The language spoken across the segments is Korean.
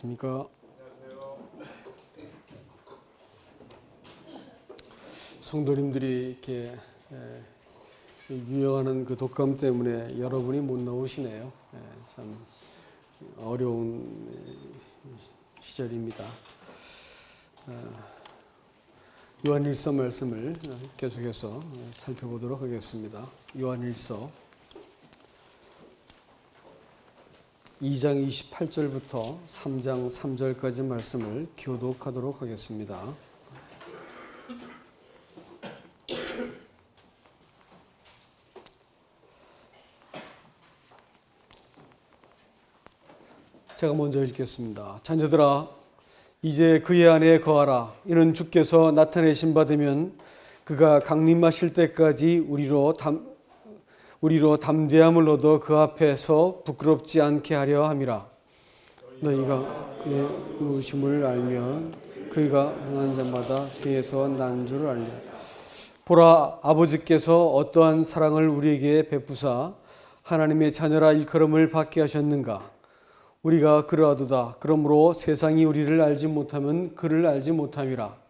안녕하십니까. 성도님들이 이렇게 유행하는 그 독감 때문에 여러분이 못 나오시네요. 참 어려운 시절입니다. 요한일서 말씀을 계속해서 살펴보도록 하겠습니다. 요한일서 2장 28절부터 3장 3절까지 말씀을 교독하도록 하겠습니다. 제가 먼저 읽겠습니다. 자녀들아, 이제 그의 안에 거하라. 이는 주께서 나타내심 받으면 그가 강림하실 때까지 우리로 담대함을 얻어 그 앞에서 부끄럽지 않게 하려 함이라. 너희가 그의 의심을 알면 그가 행한 자마다 그에서 난 줄을 알리라. 보라, 아버지께서 어떠한 사랑을 우리에게 베푸사 하나님의 자녀라 일컬음을 받게 하셨는가. 우리가 그러하도다. 그러므로 세상이 우리를 알지 못하면 그를 알지 못함이라.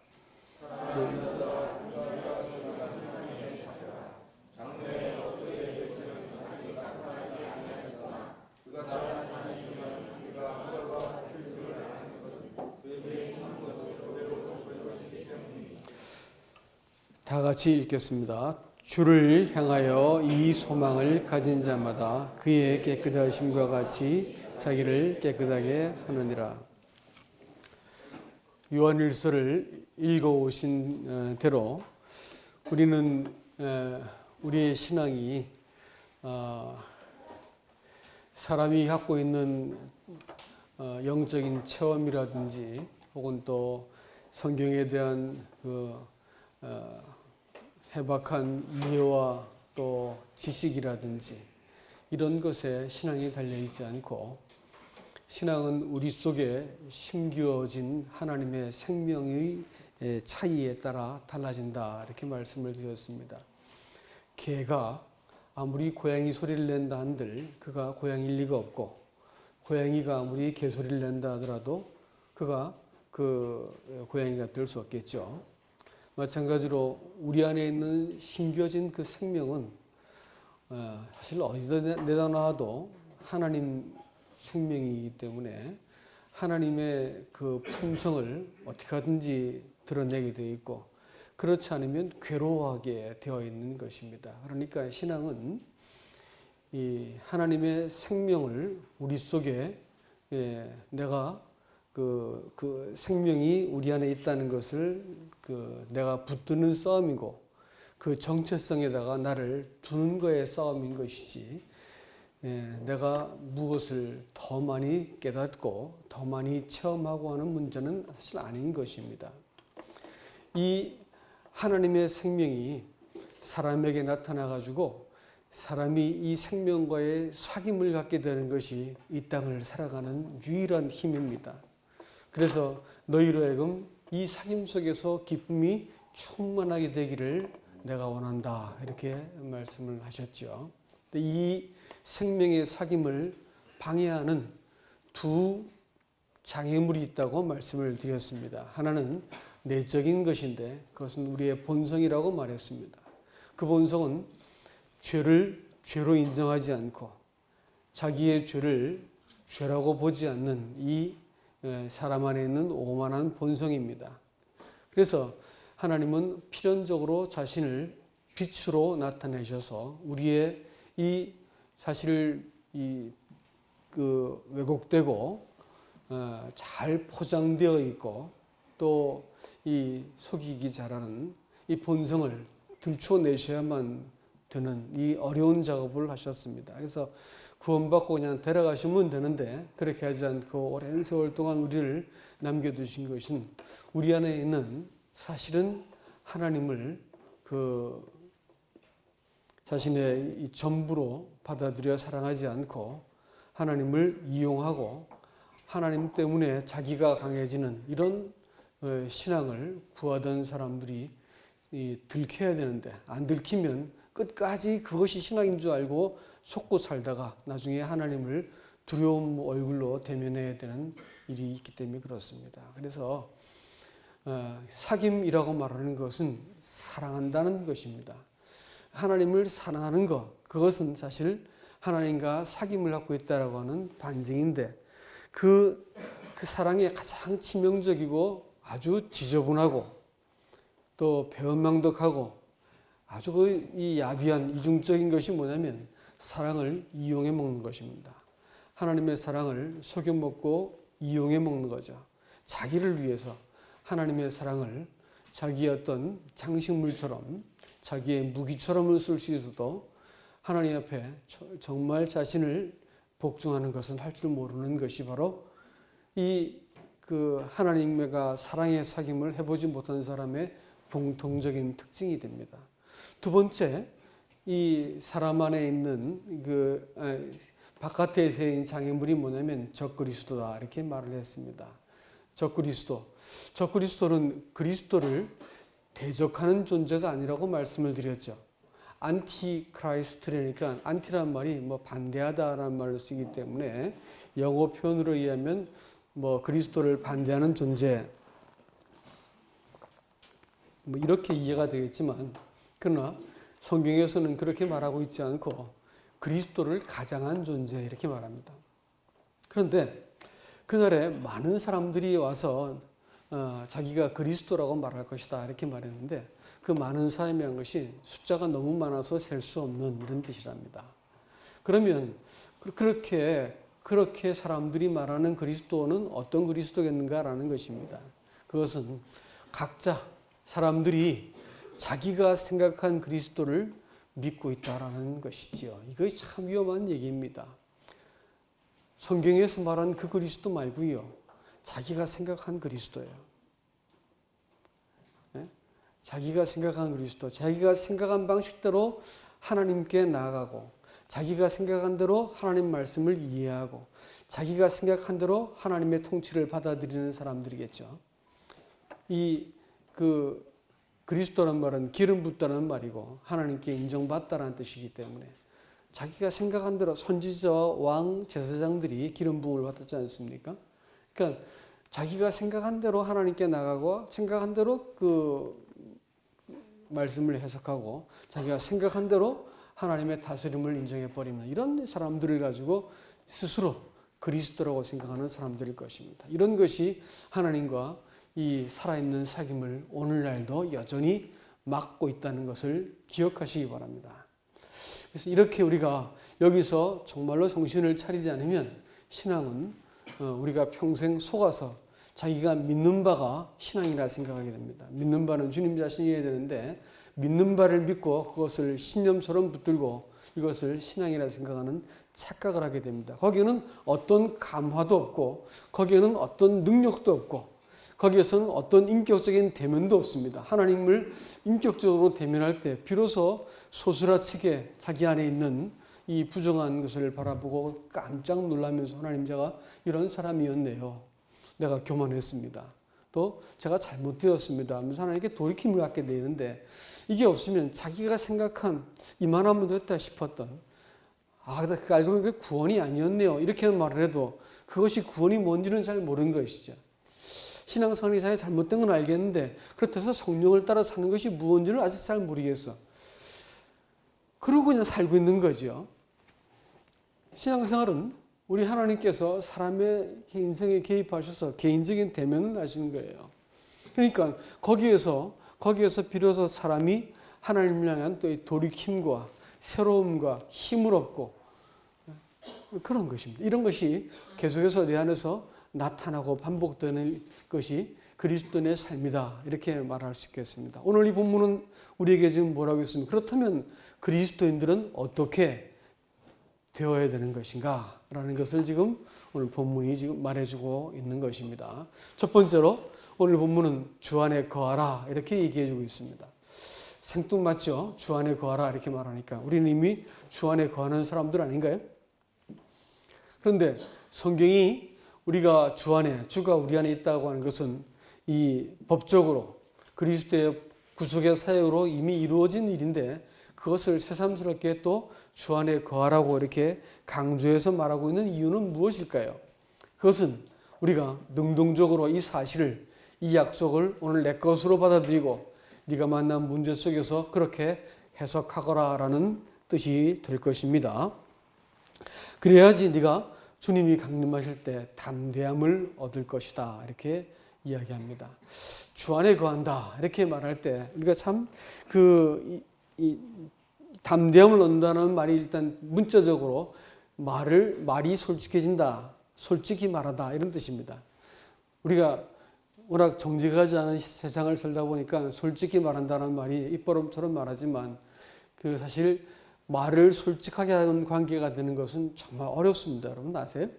다 같이 읽겠습니다. 주를 향하여 이 소망을 가진 자마다 그의 깨끗하심과 같이 자기를 깨끗하게 하느니라. 요한일서를 읽어오신 대로 우리는 우리의 신앙이 사람이 갖고 있는 영적인 체험이라든지 혹은 또 성경에 대한 그 해박한 이해와 또 지식이라든지 이런 것에 신앙이 달려있지 않고, 신앙은 우리 속에 심겨진 하나님의 생명의 차이에 따라 달라진다, 이렇게 말씀을 드렸습니다. 개가 아무리 고양이 소리를 낸다 한들 그가 고양이일 리가 없고, 고양이가 아무리 개 소리를 낸다 하더라도 그가 그 고양이가 될 수 없겠죠. 마찬가지로 우리 안에 있는 심겨진 그 생명은 사실 어디다 내다 놔도 하나님 생명이기 때문에 하나님의 그 품성을 어떻게 하든지 드러내게 되어 있고, 그렇지 않으면 괴로워하게 되어 있는 것입니다. 그러니까 신앙은 이 하나님의 생명을 우리 속에 내가 그 생명이 우리 안에 있다는 것을 내가 붙드는 싸움이고, 그 정체성에다가 나를 두는 거에 싸움인 것이지, 내가 무엇을 더 많이 깨닫고 더 많이 체험하고 하는 문제는 사실 아닌 것입니다. 이 하나님의 생명이 사람에게 나타나가지고 사람이 이 생명과의 사귐을 갖게 되는 것이 이 땅을 살아가는 유일한 힘입니다. 그래서 너희로 하여금 이 사귐 속에서 기쁨이 충만하게 되기를 내가 원한다, 이렇게 말씀을 하셨죠. 이 생명의 사귐을 방해하는 두 장애물이 있다고 말씀을 드렸습니다. 하나는 내적인 것인데 그것은 우리의 본성이라고 말했습니다. 그 본성은 죄를 죄로 인정하지 않고 자기의 죄를 죄라고 보지 않는 이 사람 안에 있는 오만한 본성입니다. 그래서 하나님은 필연적으로 자신을 빛으로 나타내셔서 우리의 이 사실 왜곡되고 잘 포장되어 있고 또 이 속이기 잘하는 이 본성을 들춰내셔야만 되는 이 어려운 작업을 하셨습니다. 그래서 구원받고 그냥 데려가시면 되는데 그렇게 하지 않고 오랜 세월 동안 우리를 남겨두신 것은 우리 안에 있는 사실은 하나님을 자신의 이 전부로 받아들여 사랑하지 않고 하나님을 이용하고 하나님 때문에 자기가 강해지는 이런 신앙을 구하던 사람들이 들켜야 되는데, 안 들키면 끝까지 그것이 신앙인 줄 알고 속고 살다가 나중에 하나님을 두려움 얼굴로 대면해야 되는 일이 있기 때문에 그렇습니다. 그래서 사귐이라고 말하는 것은 사랑한다는 것입니다. 하나님을 사랑하는 것, 그것은 사실 하나님과 사귐을 갖고 있다라고 하는 반증인데 그 사랑이 가장 치명적이고 아주 지저분하고 또 배은망덕하고 아주 이 야비한 이중적인 것이 뭐냐면 사랑을 이용해 먹는 것입니다. 하나님의 사랑을 속여 먹고 이용해 먹는 거죠. 자기를 위해서 하나님의 사랑을 자기의 어떤 장식물처럼 자기의 무기처럼 쓸 수 있어도 하나님 앞에 정말 자신을 복종하는 것은 할 줄 모르는 것이 바로 그 하나님과 사랑의 사귐을 해보지 못한 사람의 공통적인 특징이 됩니다. 두 번째, 이 사람 안에 있는 바깥에 세인 장애물이 뭐냐면 적그리스도다 이렇게 말을 했습니다. 적그리스도는 그리스도를 대적하는 존재가 아니라고 말씀을 드렸죠. 안티크라이스트라니까 안티란 말이 반대하다라는 말을 쓰기 때문에 영어 표현으로 의하면 그리스도를 반대하는 존재 이렇게 이해가 되겠지만 그러나 성경에서는 그렇게 말하고 있지 않고 그리스도를 가장한 존재 이렇게 말합니다. 그런데 그날에 많은 사람들이 와서 자기가 그리스도라고 말할 것이다 이렇게 말했는데 그 많은 사람이란 것이 숫자가 너무 많아서 셀 수 없는 이런 뜻이랍니다. 그러면 그렇게 사람들이 말하는 그리스도는 어떤 그리스도겠는가라는 것입니다. 그것은 각자 사람들이 자기가 생각한 그리스도를 믿고 있다라는 것이지요. 이거 참 위험한 얘기입니다. 성경에서 말한 그 그리스도 말고요. 자기가 생각한 그리스도예요. 네? 자기가 생각한 그리스도, 자기가 생각한 방식대로 하나님께 나아가고 자기가 생각한 대로 하나님 말씀을 이해하고 자기가 생각한 대로 하나님의 통치를 받아들이는 사람들이겠죠. 그리스도란 말은 기름 붓다는 말이고 하나님께 인정받다라는 뜻이기 때문에 자기가 생각한 대로 선지자와 왕 제사장들이 기름 부음을 받았지 않습니까? 그러니까 자기가 생각한 대로 하나님께 나가고 생각한 대로 그 말씀을 해석하고 자기가 생각한 대로 하나님의 다스림을 인정해버리는 이런 사람들을 가지고 스스로 그리스도라고 생각하는 사람들일 것입니다. 이런 것이 하나님과 이 살아있는 사귐을 오늘날도 여전히 막고 있다는 것을 기억하시기 바랍니다. 그래서 이렇게 우리가 여기서 정말로 정신을 차리지 않으면 신앙은 우리가 평생 속아서 자기가 믿는 바가 신앙이라 생각하게 됩니다. 믿는 바는 주님 자신이어야 되는데 믿는 바를 믿고 그것을 신념처럼 붙들고 이것을 신앙이라 생각하는 착각을 하게 됩니다. 거기에는 어떤 감화도 없고 거기에는 어떤 능력도 없고 거기에서는 어떤 인격적인 대면도 없습니다. 하나님을 인격적으로 대면할 때 비로소 소스라치게 자기 안에 있는 이 부정한 것을 바라보고 깜짝 놀라면서 하나님 제가 이런 사람이었네요. 내가 교만했습니다. 또 제가 잘못되었습니다 하면서 하나님께 돌이킴을 갖게 되는데 이게 없으면 자기가 생각한 이만하면 됐다 싶었던 그 알고 보니까 구원이 아니었네요. 이렇게 말을 해도 그것이 구원이 뭔지는 잘 모르는 것이죠. 신앙생활이 사실 잘못된 건 알겠는데 그렇다고 해서 성령을 따라 사는 것이 무엇인지를 아직 잘 모르겠어. 그러고 그냥 살고 있는 거죠. 신앙생활은 우리 하나님께서 사람의 인생에 개입하셔서 개인적인 대면을 하시는 거예요. 그러니까 거기에서 비로소 사람이 하나님을 향한 또 돌이킴과 새로움과 힘을 얻고 그런 것입니다. 이런 것이 계속해서 내 안에서 나타나고 반복되는 것이 그리스도인의 삶이다. 이렇게 말할 수 있겠습니다. 오늘 이 본문은 우리에게 지금 뭐라고 했습니까? 그렇다면 그리스도인들은 어떻게 되어야 되는 것인가? 라는 것을 지금 오늘 본문이 지금 말해주고 있는 것입니다. 첫 번째로 오늘 본문은 주 안에 거하라. 이렇게 얘기해주고 있습니다. 생뚱맞죠? 주 안에 거하라. 이렇게 말하니까 우리는 이미 주 안에 거하는 사람들 아닌가요? 그런데 성경이 우리가 주가 우리 안에 있다고 하는 것은 이 법적으로 그리스도의 구속의 사역으로 이미 이루어진 일인데 그것을 새삼스럽게 또 주 안에 거하라고 이렇게 강조해서 말하고 있는 이유는 무엇일까요? 그것은 우리가 능동적으로 이 사실을, 이 약속을 오늘 내 것으로 받아들이고 네가 만난 문제 속에서 그렇게 해석하거라라는 뜻이 될 것입니다. 그래야지 네가 주님이 강림하실 때 담대함을 얻을 것이다, 이렇게 이야기합니다. 주 안에 거한다 이렇게 말할 때 우리가 참 담대함을 얻는다는 말이 일단 문자적으로 말이 솔직해진다, 솔직히 말하다, 이런 뜻입니다. 우리가 워낙 정직하지 않은 세상을 살다 보니까 솔직히 말한다는 말이 입버릇처럼 말하지만 사실 말을 솔직하게 하는 관계가 되는 것은 정말 어렵습니다. 여러분 아세요?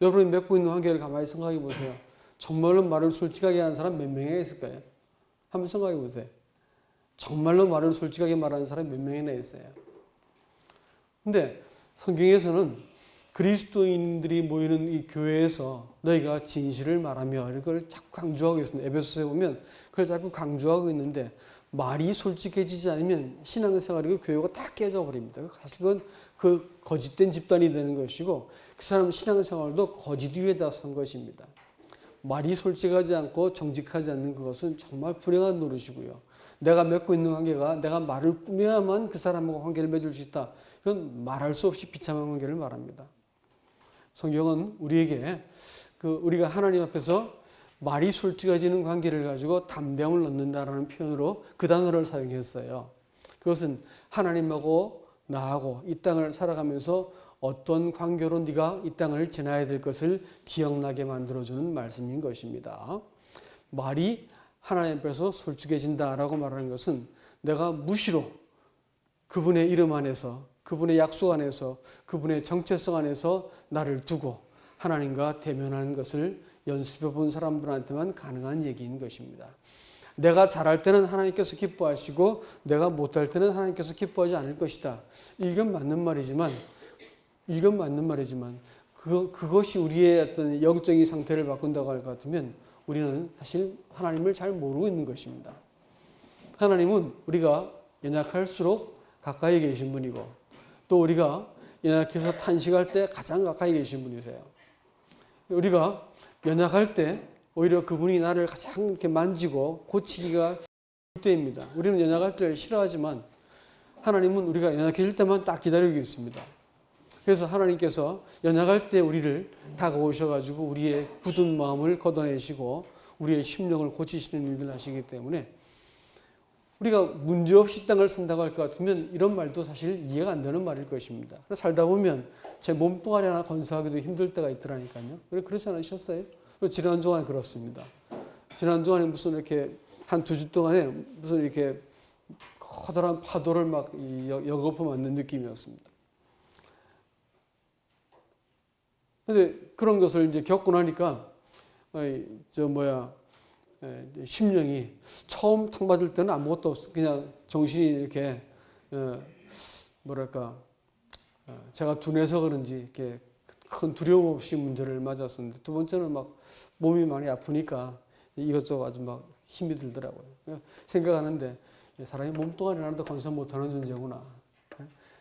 여러분이 맺고 있는 관계를 가만히 생각해 보세요. 정말로 말을 솔직하게 하는 사람 몇 명이나 있을까요? 한번 생각해 보세요. 정말로 말을 솔직하게 말하는 사람이 몇 명이나 있어요. 근데 성경에서는 그리스도인들이 모이는 이 교회에서 너희가 진실을 말하며 이걸 자꾸 강조하고 있습니다. 에베소서에 보면 그걸 자꾸 강조하고 있는데 말이 솔직해지지 않으면 신앙생활이고 교회가 다 깨져버립니다. 사실 그건 그 거짓된 집단이 되는 것이고 그 사람 신앙생활도 거짓 위에다 선 것입니다. 말이 솔직하지 않고 정직하지 않는 그것은 정말 불행한 노릇이고요. 내가 맺고 있는 관계가 내가 말을 꾸며야만 그 사람하고 관계를 맺을 수 있다. 이건 말할 수 없이 비참한 관계를 말합니다. 성경은 우리에게 우리가 하나님 앞에서 말이 솔직해지는 관계를 가지고 담대함을 얻는다라는 표현으로 그 단어를 사용했어요. 그것은 하나님하고 나하고 이 땅을 살아가면서 어떤 관계로 네가 이 땅을 지나야 될 것을 기억나게 만들어주는 말씀인 것입니다. 말이 하나님 앞에서 솔직해진다라고 말하는 것은 내가 무시로 그분의 이름 안에서, 그분의 약속 안에서, 그분의 정체성 안에서 나를 두고 하나님과 대면하는 것을 연습해 본 사람들한테만 가능한 얘기인 것입니다. 내가 잘할 때는 하나님께서 기뻐하시고 내가 못할 때는 하나님께서 기뻐하지 않을 것이다. 이건 맞는 말이지만 그것이 우리의 어떤 영적인 상태를 바꾼다고 할 것 같으면 우리는 사실 하나님을 잘 모르고 있는 것입니다. 하나님은 우리가 연약할수록 가까이 계신 분이고 또 우리가 연약해서 탄식할 때 가장 가까이 계신 분이세요. 우리가 연약할 때 오히려 그분이 나를 가장 이렇게 만지고 고치기가 좋을 때입니다. 우리는 연약할 때를 싫어하지만 하나님은 우리가 연약해질 때만 딱 기다리고 있습니다. 그래서 하나님께서 연약할 때 우리를 다가오셔가지고 우리의 굳은 마음을 걷어내시고 우리의 심령을 고치시는 일들을 하시기 때문에 우리가 문제없이 땅을 산다고 할 것 같으면 이런 말도 사실 이해가 안 되는 말일 것입니다. 살다 보면 제 몸뚱아리 하나 건사하기도 힘들 때가 있더라니까요. 그렇지 않으셨어요? 지난주간에 그렇습니다. 지난주간에 무슨 이렇게 한 2주 동안에 무슨 이렇게 커다란 파도를 막 역업해 맞는 느낌이었습니다. 근데 그런 것을 이제 겪고 나니까 심령이 처음 탕 맞을 때는 아무것도 없어. 그냥 정신이 이렇게 제가 둔해서 그런지 이렇게 큰 두려움 없이 문제를 맞았었는데 두 번째는 막 몸이 많이 아프니까 이것저것 아주 막 힘이 들더라고요. 생각하는데 사람이 몸뚱아리 하나도 건사 못하는 존재구나.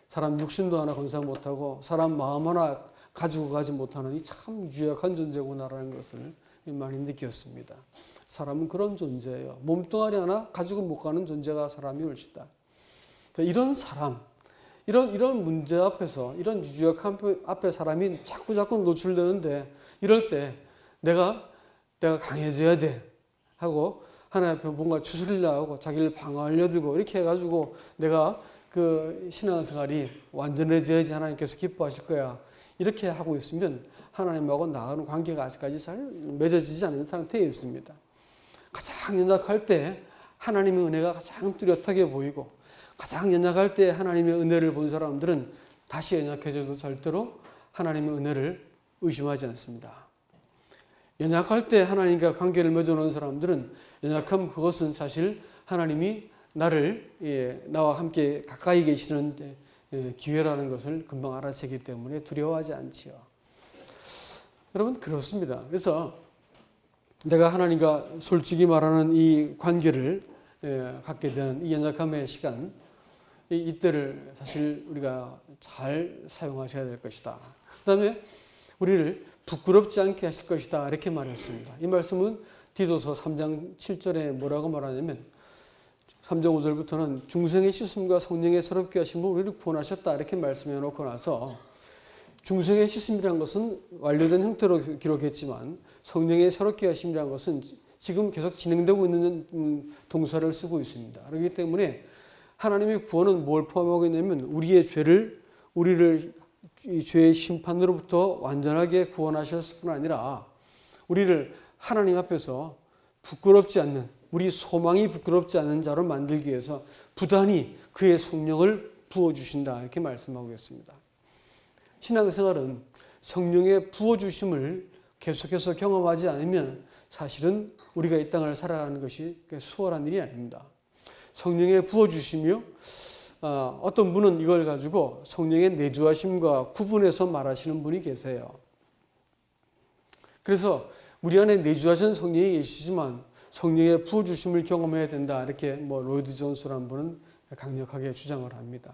사람 육신도 하나 건사 못하고 사람 마음 하나 가지고 가지 못하는 이 참 유약한 존재구나라는 것을 많이 느꼈습니다. 사람은 그런 존재예요. 몸뚱아리 하나 가지고 못 가는 존재가 사람이 올시다. 이런 사람, 이런 문제 앞에서, 이런 유약한 앞에 사람이 자꾸 노출되는데 이럴 때 내가 강해져야 돼 하고 하나님 앞에 뭔가 추스리려 하고 자기를 방어하려 들고 이렇게 해가지고 내가 그 신앙생활이 완전해져야지 하나님께서 기뻐하실 거야. 이렇게 하고 있으면 하나님하고 나가는 관계가 아직까지 잘 맺어지지 않은 상태에 있습니다. 가장 연약할 때 하나님의 은혜가 가장 뚜렷하게 보이고 가장 연약할 때 하나님의 은혜를 본 사람들은 다시 연약해져도 절대로 하나님의 은혜를 의심하지 않습니다. 연약할 때 하나님과 관계를 맺어놓은 사람들은 연약함 그것은 사실 하나님이 나와 함께 가까이 계시는 기회라는 것을 금방 알아채기 때문에 두려워하지 않지요. 여러분 그렇습니다. 그래서 내가 하나님과 솔직히 말하는 이 관계를 갖게 되는 이 연약함의 시간, 이때를 사실 우리가 잘 사용하셔야 될 것이다. 그 다음에 우리를 부끄럽지 않게 하실 것이다 이렇게 말했습니다. 이 말씀은 디도서 3장 7절에 뭐라고 말하냐면 3장 5절부터는 중생의 씻음과 성령의 새롭게 하심으로 우리를 구원하셨다 이렇게 말씀해 놓고 나서 중생의 씻음이라는 것은 완료된 형태로 기록했지만 성령의 새롭게 하심이라는 것은 지금 계속 진행되고 있는 동사를 쓰고 있습니다. 그렇기 때문에 하나님의 구원은 뭘 포함하고 있냐면 우리의 우리를 이 죄의 심판으로부터 완전하게 구원하셨을 뿐 아니라 우리를 하나님 앞에서 부끄럽지 않는, 우리 소망이 부끄럽지 않은 자로 만들기 위해서 부단히 그의 성령을 부어주신다 이렇게 말씀하고 있습니다. 신앙생활은 성령의 부어주심을 계속해서 경험하지 않으면 사실은 우리가 이 땅을 살아가는 것이 수월한 일이 아닙니다. 성령의 부어주시며 어떤 분은 이걸 가지고 성령의 내주하심과 구분해서 말하시는 분이 계세요. 그래서 우리 안에 내주하신 성령이 계시지만 성령의 부어주심을 경험해야 된다 이렇게 로이드 존스라는 분은 강력하게 주장을 합니다.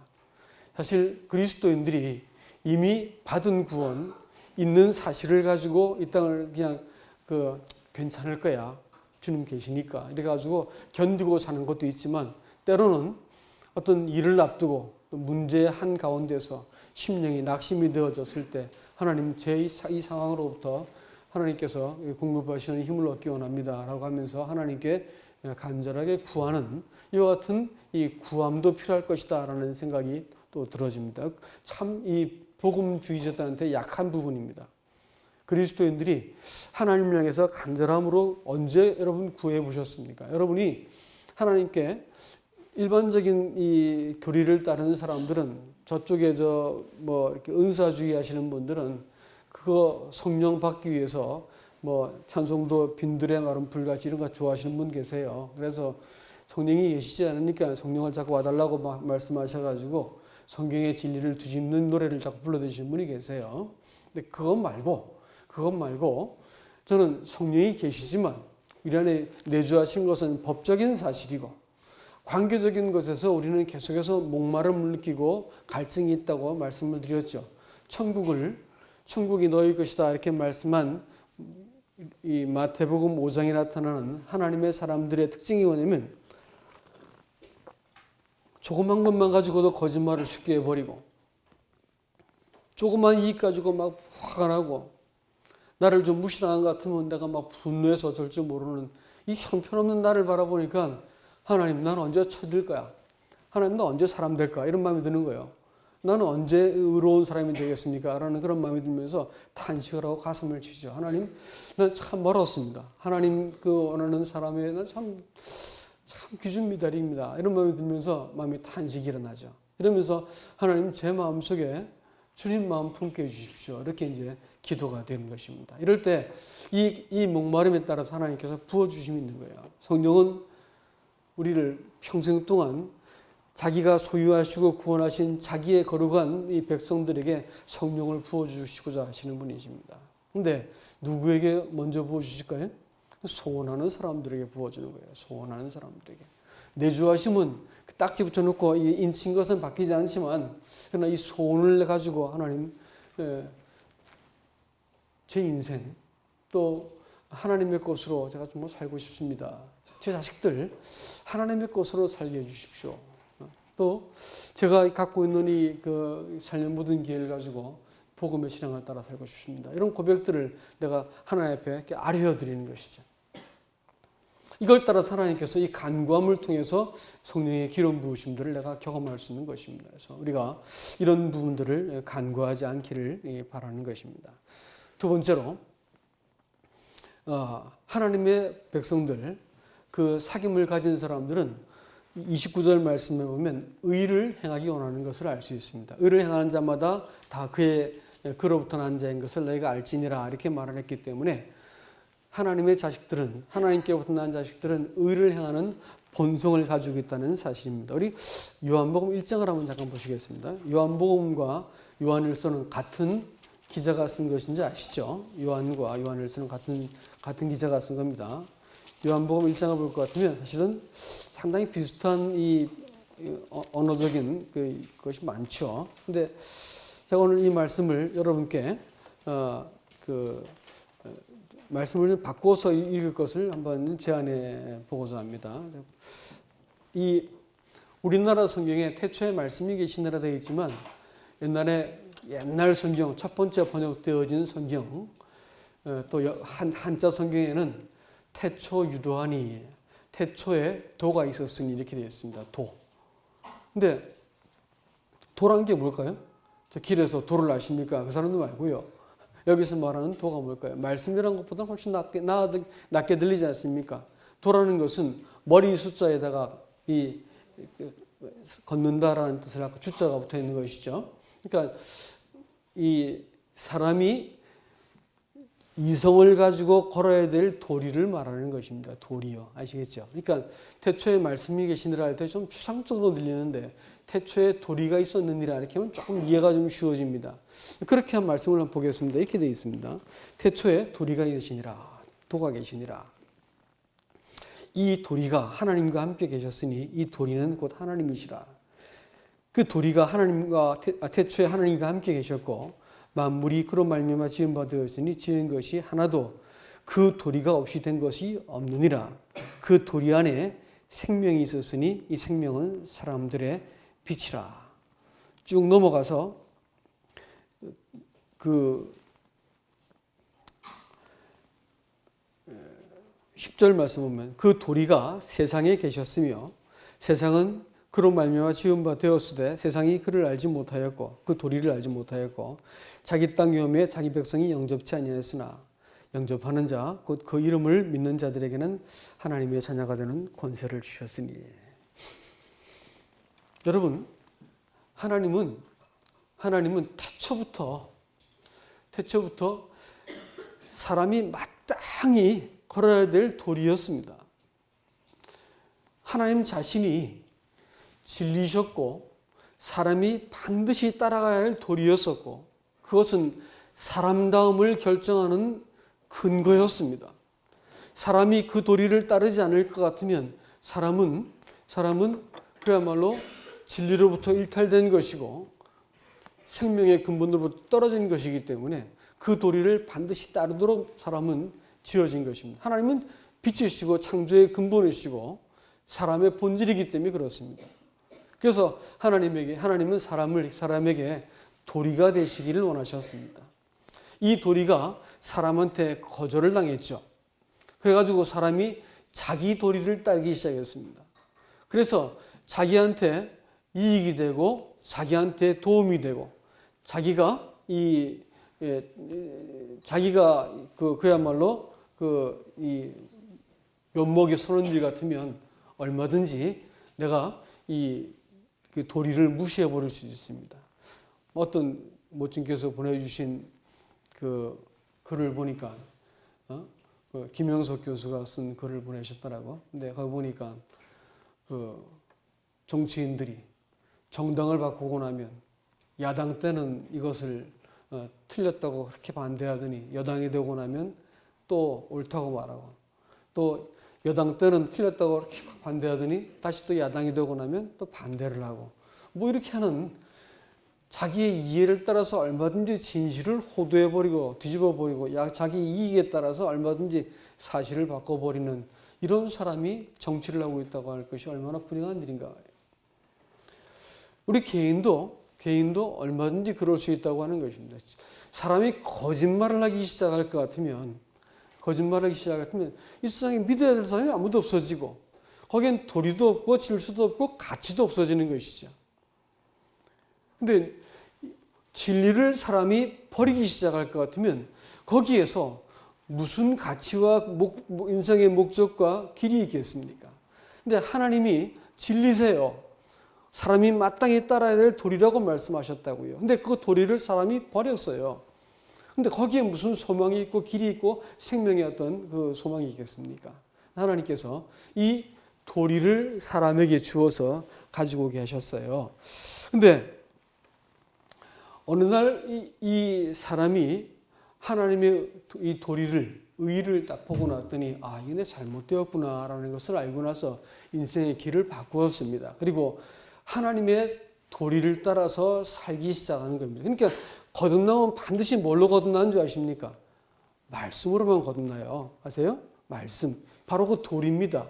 사실 그리스도인들이 이미 받은 구원 있는 사실을 가지고 이 땅을 그냥 괜찮을 거야. 주님 계시니까. 이래가지고 견디고 사는 것도 있지만 때로는 어떤 일을 앞두고 문제의 한 가운데서 심령이 낙심이 되어졌을 때 하나님 제 이 상황으로부터 하나님께서 공급하시는 힘을 얻기 원합니다 라고 하면서 하나님께 간절하게 구하는 이와 같은 이 구함도 필요할 것이다 라는 생각이 또 들어집니다. 참 이 복음주의자들한테 약한 부분입니다. 그리스도인들이 하나님을 향해서 간절함으로 언제 여러분 구해 보셨습니까? 여러분이 하나님께 일반적인 이 교리를 따르는 사람들은 저쪽에 이렇게 은사주의 하시는 분들은 그거 성령 받기 위해서 찬송도 빈들의 마른 불같이 이런 거 좋아하시는 분 계세요. 그래서 성령이 계시지 않으니까 성령을 자꾸 와달라고 말씀하셔가지고 성경의 진리를 뒤집는 노래를 자꾸 불러드시는 분이 계세요. 근데 그것 말고 저는 성령이 계시지만 우리 안에 내주하신 것은 법적인 사실이고 관계적인 것에서 우리는 계속해서 목마름을 느끼고 갈증이 있다고 말씀을 드렸죠. 천국이 너희 것이다 이렇게 말씀한 이 마태복음 5장에 나타나는 하나님의 사람들의 특징이 뭐냐면 조그만 것만 가지고도 거짓말을 쉽게 해버리고 조그만 이익 가지고 막 화가 나고 나를 좀 무시당한 것 같으면 내가 막 분노해서 어쩔 줄 모르는 이 형편없는 나를 바라보니까 하나님 난 언제 처질 거야? 하나님 나 언제 사람 될까? 이런 마음이 드는 거예요. 나는 언제 의로운 사람이 되겠습니까? 라는 그런 마음이 들면서 탄식을 하고 가슴을 치죠. 하나님 난 참 멀었습니다. 하나님 원하는 사람에 난 참 기준 미달입니다. 이런 마음이 들면서 마음이 탄식이 일어나죠. 이러면서 하나님 제 마음속에 주님 마음 품게 해주십시오. 이렇게 이제 기도가 되는 것입니다. 이럴 때 이 목마름에 따라서 하나님께서 부어주심이 있는 거예요. 성령은 우리를 평생 동안 자기가 소유하시고 구원하신 자기의 거룩한 이 백성들에게 성령을 부어주시고자 하시는 분이십니다. 그런데 누구에게 먼저 부어주실까요? 소원하는 사람들에게 부어주는 거예요. 소원하는 사람들에게. 내주하심은 딱지 붙여놓고 인친 것은 바뀌지 않지만 그러나 이 소원을 가지고 하나님 제 인생 또 하나님의 것으로 제가 좀 살고 싶습니다. 제 자식들 하나님의 것으로 살게 해주십시오. 또 제가 갖고 있는 이 살려 묻은 기회를 가지고 복음의 신앙을 따라 살고 싶습니다. 이런 고백들을 내가 하나님 앞에 이렇게 아뢰어 드리는 것이죠. 이걸 따라서 하나님께서 이 간구함을 통해서 성령의 기름 부으심들을 내가 경험할 수 있는 것입니다. 그래서 우리가 이런 부분들을 간구하지 않기를 바라는 것입니다. 두 번째로 하나님의 백성들 그 사귐을 가진 사람들은 29절 말씀에 보면 의를 행하기 원하는 것을 알 수 있습니다. 의를 행하는 자마다 다 그로부터 난 자인 것을 너희가 알지니라 이렇게 말을 했기 때문에 하나님의 자식들은 하나님께로부터 난 자식들은 의를 행하는 본성을 가지고 있다는 사실입니다. 우리 요한복음 1장을 한번 잠깐 보시겠습니다. 요한복음과 요한일서는 같은 기자가 쓴 것인지 아시죠? 요한과 요한일서는 같은 기자가 쓴 겁니다. 요한복음 1장을 볼 것 같으면 사실은 상당히 비슷한 이 언어적인 것이 많죠. 근데 제가 오늘 이 말씀을 여러분께 말씀을 좀 바꿔서 읽을 것을 한번 제안해 보고자 합니다. 이 우리나라 성경에 태초에 말씀이 계시느라 되어 있지만 옛날 성경 첫 번째 번역되어진 성경 또 한자 성경에는 태초 유도하니 태초에 도가 있었으니 이렇게 되어 있습니다. 도. 근데 도라는 게 뭘까요? 저 길에서 도를 아십니까? 그 사람도 말고요. 여기서 말하는 도가 뭘까요? 말씀이라는 것보다 훨씬 낮게 들리지 않습니까? 도라는 것은 머리 숫자에다가 걷는다라는 뜻을 갖고 주자가 붙어 있는 것이죠. 그러니까 이 사람이 이성을 가지고 걸어야 될 도리를 말하는 것입니다. 도리요. 아시겠죠? 그러니까 태초에 말씀이 계시느라 할 때 좀 추상적으로 들리는데 태초에 도리가 있었느니라 이렇게 하면 조금 이해가 좀 쉬워집니다. 그렇게 한 말씀을 한번 보겠습니다. 이렇게 되어 있습니다. 태초에 도리가 계시니라. 도가 계시니라. 이 도리가 하나님과 함께 계셨으니 이 도리는 곧 하나님이시라. 그 도리가 태초에 하나님과 함께 계셨고 만물이 그로 말미암아 지은 바 되었으니 지은 것이 하나도 그 도리가 없이 된 것이 없느니라. 그 도리 안에 생명이 있었으니 이 생명은 사람들의 빛이라. 쭉 넘어가서 그 10절 말씀 보면 그 도리가 세상에 계셨으며 세상은 그로 말미암아 지은 바 되었으되 세상이 그를 알지 못하였고 그 도리를 알지 못하였고 자기 땅 위험에 자기 백성이 영접치 아니하였으나 영접하는 자 곧 그 이름을 믿는 자들에게는 하나님의 자녀가 되는 권세를 주셨으니. 여러분, 하나님은 태초부터 사람이 마땅히 걸어야 될 도리였습니다. 하나님 자신이 진리셨고 사람이 반드시 따라가야 할 도리였었고 그것은 사람다움을 결정하는 근거였습니다. 사람이 그 도리를 따르지 않을 것 같으면 사람은 그야말로 진리로부터 일탈된 것이고 생명의 근본으로부터 떨어진 것이기 때문에 그 도리를 반드시 따르도록 사람은 지어진 것입니다. 하나님은 빛이시고 창조의 근본이시고 사람의 본질이기 때문에 그렇습니다. 그래서 하나님은 사람에게 도리가 되시기를 원하셨습니다. 이 도리가 사람한테 거절을 당했죠. 그래가지고 사람이 자기 도리를 따르기 시작했습니다. 그래서 자기한테 이익이 되고 자기한테 도움이 되고 자기가 그야말로 이 면목이 서는 일 같으면 얼마든지 내가 그 도리를 무시해 버릴 수 있습니다. 어떤 모친께서 보내주신 그 글을 보니까 그 김영석 교수가 쓴 글을 보내셨더라고. 근데 거기 보니까 그 정치인들이 정당을 바꾸고 나면 야당 때는 이것을 틀렸다고 그렇게 반대하더니 여당이 되고 나면 또 옳다고 말하고 또 여당 때는 틀렸다고 그렇게 반대하더니 다시 또 야당이 되고 나면 또 반대를 하고 뭐 이렇게 하는 자기의 이해를 따라서 얼마든지 진실을 호도해버리고 뒤집어버리고 자기 이익에 따라서 얼마든지 사실을 바꿔버리는 이런 사람이 정치를 하고 있다고 할 것이 얼마나 불행한 일인가. 우리 개인도 얼마든지 그럴 수 있다고 하는 것입니다. 사람이 거짓말을 하기 시작할 것 같으면 이 세상에 믿어야 될 사람이 아무도 없어지고 거기엔 도리도 없고 질서도 없고 가치도 없어지는 것이죠. 근데 진리를 사람이 버리기 시작할 것 같으면 거기에서 무슨 가치와 인생의 목적과 길이 있겠습니까? 근데 하나님이 진리세요. 사람이 마땅히 따라야 될 도리라고 말씀하셨다고요. 근데 그 도리를 사람이 버렸어요. 근데 거기에 무슨 소망이 있고 길이 있고 생명의 어떤 그 소망이 있겠습니까? 하나님께서 이 도리를 사람에게 주어서 가지고 계셨어요. 근데 어느 날 이 사람이 하나님의 이 도리를, 의의를 딱 보고 났더니 아, 이게 내 잘못되었구나라는 것을 알고 나서 인생의 길을 바꾸었습니다. 그리고 하나님의 도리를 따라서 살기 시작하는 겁니다. 그러니까 거듭남은 반드시 뭘로 거듭나는 줄 아십니까? 말씀으로만 거듭나요. 아세요? 말씀. 바로 그 돌입니다.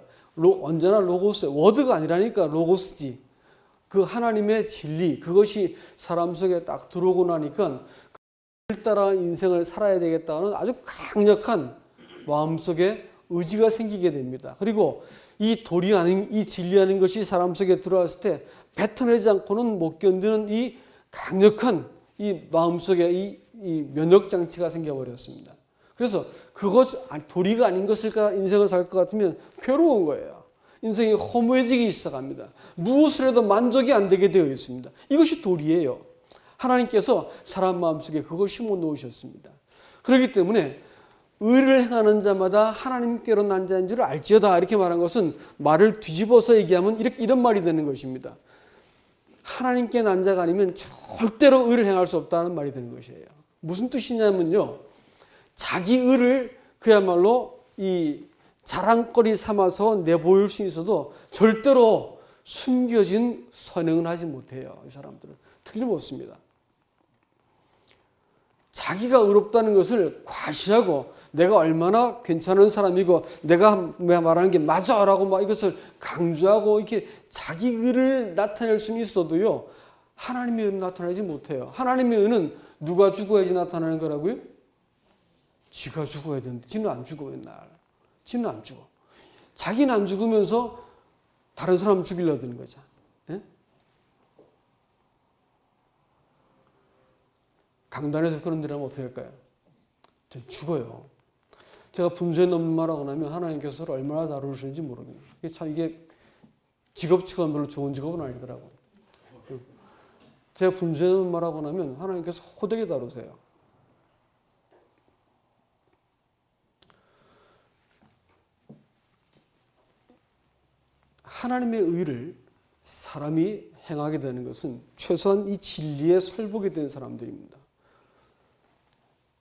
언제나 로고스, 워드가 아니라니까 로고스지. 그 하나님의 진리, 그것이 사람 속에 딱 들어오고 나니까 그를 따라 인생을 살아야 되겠다는 아주 강력한 마음속에 의지가 생기게 됩니다. 그리고 이 돌이 아닌, 이 진리 아닌 것이 사람 속에 들어왔을 때 뱉어내지 않고는 못 견디는 이 강력한 이 마음속에 이 면역장치가 생겨버렸습니다. 그래서 그것, 도리가 아닌 것을 인생을 살 것 같으면 괴로운 거예요. 인생이 허무해지기 시작합니다. 무엇을 해도 만족이 안 되게 되어 있습니다. 이것이 도리예요. 하나님께서 사람 마음속에 그걸 심어 놓으셨습니다. 그렇기 때문에 의를 행하는 자마다 하나님께로 난 자인 줄 알지어다 이렇게 말한 것은 말을 뒤집어서 얘기하면 이런 말이 되는 것입니다. 하나님께 난 자가 아니면 절대로 의를 행할 수 없다는 말이 되는 것이에요. 무슨 뜻이냐면요. 자기 의를 그야말로 이 자랑거리 삼아서 내보일 수 있어도 절대로 숨겨진 선행은 하지 못해요. 이 사람들은 틀림없습니다. 자기가 의롭다는 것을 과시하고 내가 얼마나 괜찮은 사람이고 내가 말하는 게 맞아라고 막 이것을 강조하고 이렇게 자기 의를 나타낼 수는 있어도요. 하나님의 의는 나타나지 못해요. 하나님의 의는 누가 죽어야지 나타나는 거라고요? 지가 죽어야 되는데 지는 안 죽어 맨날. 지는 안 죽어. 자기는 안 죽으면서 다른 사람 죽이려 드는 거죠. 예? 강단에서 그런 일 하면 어떻게 할까요? 전 죽어요. 제가 분수에 넘는 말하고 나면 하나님께서 얼마나 다루시는지 모르겠어요. 이게 직업치가 별로 좋은 직업은 아니더라고요. 제가 분수에 넘는 말하고 나면 하나님께서 호되게 다루세요. 하나님의 의를 사람이 행하게 되는 것은 최소한 이 진리에 설복이 된 사람들입니다.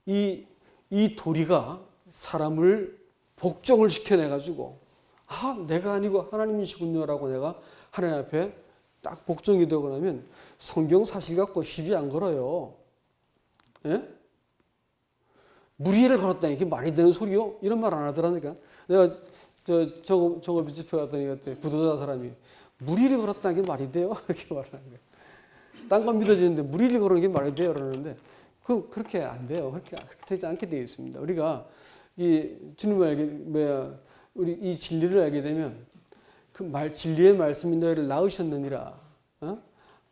이 도리가 사람을 복종을 시켜내가지고 내가 아니고 하나님이시군요라고 내가 하나님 앞에 딱 복종이 되고 나면 성경 사실 갖고 시비 안 걸어요. 예? 무리를 걸었다 이게 말이 되는 소리요? 이런 말 안 하더라니까. 내가 저거 집회 갔더니 부도자 사람이 무리를 걸었다는 게 말이 돼요? 이렇게 말하는 거예요. 딴 건 믿어지는데 무리를 걸는 게 말이 돼요? 그러는데 그렇게 안 돼요. 그렇게 되지 않게 되어 있습니다. 우리가 이 주님을 우리 이 진리를 알게 되면 진리의 말씀이 너희를 낳으셨느니라.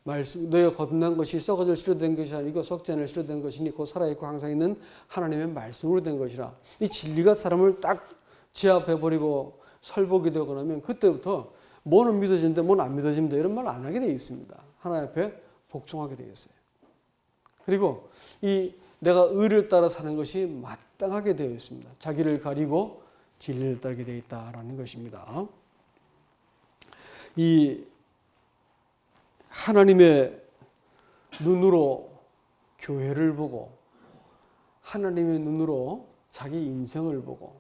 너희가 거듭난 것이 썩어질 씨로 된 것이 아니고 썩지 않을 씨로 된 것이니 곧 살아있고 항상 있는 하나님의 말씀으로 된 것이라. 이 진리가 사람을 딱 제압해버리고 설복이 되고 나면 그때부터 뭐는 믿어진다 뭐는 안 믿어진다 이런 말 안 하게 되어 있습니다. 하나님 앞에 복종하게 되어 있어요. 그리고 내가 의를 따라 사는 것이 마땅하게 되어 있습니다. 자기를 가리고 진리를 따르게 되어 있다라는 것입니다. 이 하나님의 눈으로 교회를 보고 하나님의 눈으로 자기 인생을 보고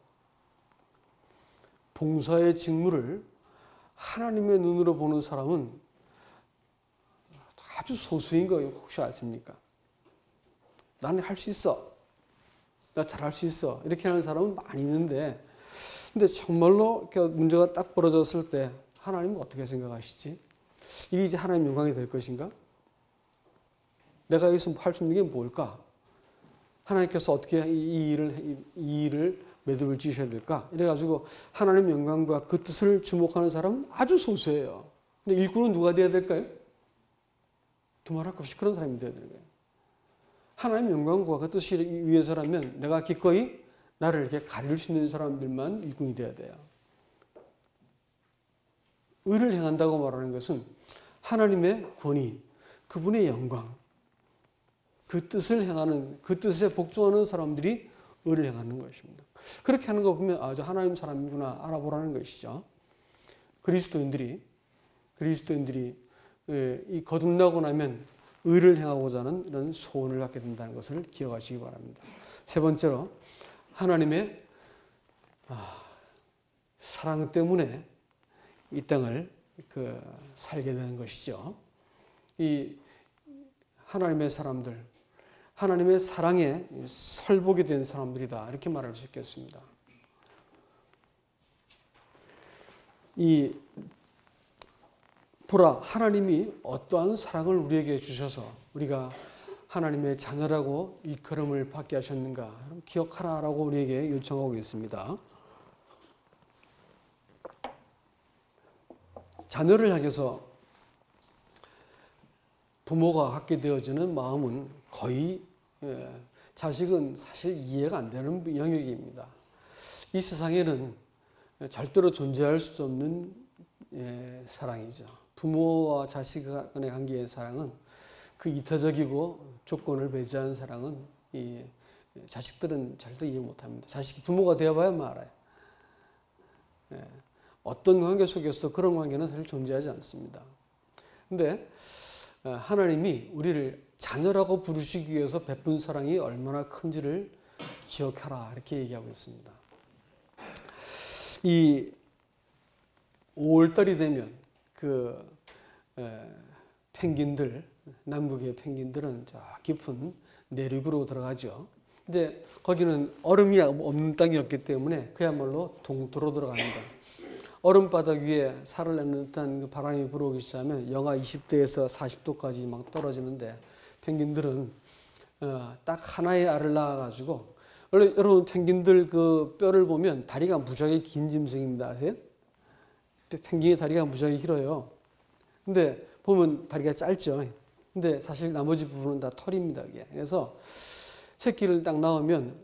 봉사의 직무를 하나님의 눈으로 보는 사람은 아주 소수인 거 혹시 아십니까? 나는 할 수 있어. 나 잘할 수 있어. 이렇게 하는 사람은 많이 있는데 근데 정말로 문제가 딱 벌어졌을 때 하나님은 어떻게 생각하시지? 이게 하나님 영광이 될 것인가? 내가 여기서 할 수 있는 게 뭘까? 하나님께서 어떻게 이 일을 매듭을 지으셔야 될까? 이래가지고 하나님 영광과 그 뜻을 주목하는 사람은 아주 소수예요. 근데 일꾼은 누가 돼야 될까요? 두말할 것 없이 그런 사람이 돼야 되는 거예요. 하나님 영광과 그 뜻을 위해서라면 내가 기꺼이 나를 이렇게 가릴 수 있는 사람들만 일꾼이 돼야 돼요. 의를 행한다고 말하는 것은 하나님의 권위, 그분의 영광, 그 뜻을 행하는, 그 뜻에 복종하는 사람들이 의를 행하는 것입니다. 그렇게 하는 거 보면 저 하나님 사람이구나 알아보라는 것이죠. 그리스도인들이 이 거듭나고 나면 의를 행하고자 하는 이런 소원을 갖게 된다는 것을 기억하시기 바랍니다. 세 번째로 하나님의 사랑 때문에 이 땅을 살게 되는 것이죠. 이 하나님의 사람들, 하나님의 사랑에 설복이 된 사람들이다. 이렇게 말할 수 있겠습니다. 보라, 하나님이 어떠한 사랑을 우리에게 주셔서 우리가 하나님의 자녀라고 일컬음을 받게 하셨는가 기억하라라고 우리에게 요청하고 있습니다. 자녀를 향해서 부모가 갖게 되어지는 마음은 거의 자식은 사실 이해가 안 되는 영역입니다. 이 세상에는 절대로 존재할 수 없는 사랑이죠. 부모와 자식 간의 관계의 사랑은 그 이타적이고 조건을 배제한 사랑은 이 자식들은 절대 이해 못합니다. 자식이 부모가 되어봐야만 알아요. 어떤 관계 속에서 그런 관계는 사실 존재하지 않습니다. 근데 하나님이 우리를 자녀라고 부르시기 위해서 베푼 사랑이 얼마나 큰지를 기억하라 이렇게 얘기하고 있습니다. 이 5월달이 되면 펭귄들, 남극의 펭귄들은 저 깊은 내륙으로 들어가죠. 근데 거기는 얼음이 없는 땅이었기 때문에 그야말로 동토로 들어갑니다. 얼음바닥 위에 살을 내는 듯한 바람이 불어오기 시작하면 영하 20도에서 40도까지 막 떨어지는데 펭귄들은 딱 하나의 알을 낳아가지고 원래 여러분 펭귄들 그 뼈를 보면 다리가 무지하게 긴 짐승입니다. 아세요? 펭귄의 다리가 무지하게 길어요. 근데 보면 다리가 짧죠. 근데 사실 나머지 부분은 다 털입니다. 이게. 그래서 새끼를 딱 낳으면